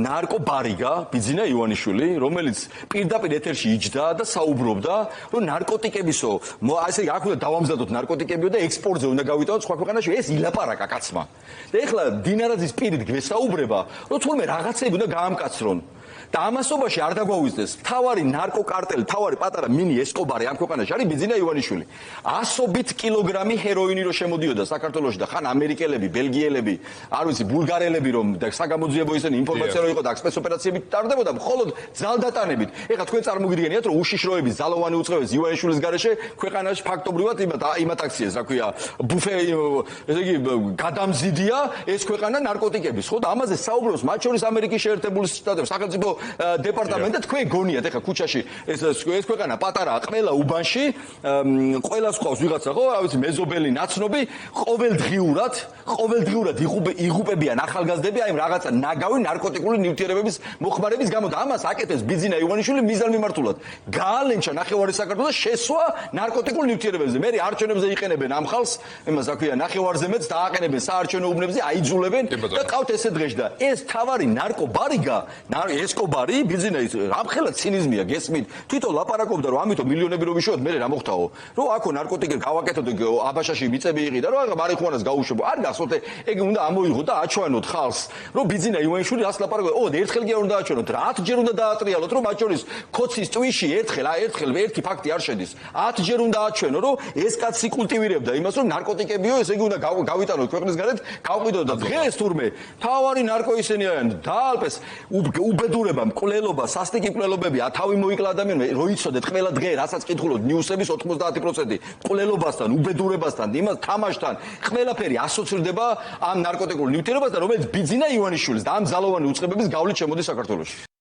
ნარკობარიგა ბიძინა ივანიშვილი, რომელიც პირდაპირ ეთერში იჯდა და საუბრობდა, რომ ნარკოტიკებისო, ასე აქ უნდა დავამზადოთ ნარკოტიკებიო და ექსპორტზე უნდა გავიტანოთ სხვა ქვეყანაში, ეს ილაპარაკა კაცმა. და ეხლა დინარაძის პირით გვესაუბრება, რომ თურმე რაღაცები უნდა გაამკაცრონ. და ამასობაში არ დაგვაუძდეს, თავარი ნარკოკარტელი, თავარი პატარა მინი ესკობარი ამ ქვეყანაში არის ბიძინა ივანიშვილი. 100 კილოგრამი ჰეროინი რო შემოდიოდა საქართველოში და ხან ამერიკელები, ბელგიელები, არ ვიცი, ბულგარელები რომ და საგამოძიებო ისინი ინფორმაცია რო იყო და სპეცოპერაციები ტარდებოდა, მხოლოდ ძალდატანებით. ეხლა თქვენ წარმოგიდგენიათ, რომ უშიშროების ძალოვანი უწყებების ივანიშვილის გარეშე ქვეყანაში ფაქტობრივად იმათ აქციას, რა ქვია, ბუფე, ესე იგი, გადამზიდია ეს ქვეყანა ნარკოტიკების, ხო? და ამაზე საუბრობს მათ შორის ამერიკის შეერთებული შტატების სახელმწიფო დეპარტამენტი. თქვენ გონიათ ეხლა ქუჩაში ეს ქვეყანა პატარაა, ყველა უბანში, ყველას ყავს ვიღაცა, ხო, რა ვიცი, მეზობელი, ნაცნობი, ყოველდღიურად იღუპებიან ახალგაზრდები აი რაღაცა ნაგავი ნარკოტიკული ნივთიერებების მოხმარების გამო და ამას აკეთებს ბიძინა ივანიშვილი მიზანმიმართულად. გაალენჩა ნახევარი საქართველოს და შესვა ნარკოტიკულ ნივთიერებებზე. მე არჩევნებზე იყენებენ ამ ხალხს, იმას რა ქვია, ნახევარზემეც დააყენებენ საარჩევნო უბნებზე, აიძულებენ და ყავთ ესე დღეში და ეს თავარი ნარკობარიგა, ესკობარი ბიძინა ის რამხელა ცინიზმია გესმით. თვითონ ლაპარაკობდა რომ ამიტომ მილიონები რო ვიშოთ, მე რა მოხდაო. რომ აქო ნარკოტიკები გავაკეთოთ აბაშაში მიწები იყიდა, რომ მარიხუანას გაუშვებო. არ გახსოვთ, ეგ უნდა ამოიღოთ და აჩვენოთ ხალხს, რომ ბიძინა ივანიშვილი რას ლაპარაკობს. ერთხელ კი არ უნდა აჩვენოთ, 10 ჯერ უნდა დაატრიალოთ, რომ მათ შორის ქოცის ტვიში ერთხელ ერთი ფაქტი არ შედის. 10 ჯერ უნდა აჩვენო, რომ ეს კაცი კულტივირებდა იმას, რომ ნარკოტიკებიო, ესე იგი უნდა გავიტანოთ ქვეყნის გარეთ, გავყიდოთ და დღეს თურმე თავარი ნარკოისენი არიან დაალპეს უბედურება, მკვლელობა, სასტიკი მკვლელობები, თავი მოიკლა ადამიანმა, რო იცოდეთ ყველა დღე, რასაც კითხულობთ ნიუსების 90% მკვლელობასთან, უბედურებასთან, იმას თამაშთან, ყველაფერი ასოცირდება ამ ნარკოტიკულ ნივთიერებასთან, რომელიც ბიძინა ივანიშვილის და ამ ძალოვანი უწყებების გავლით შემოდის საქართველოში.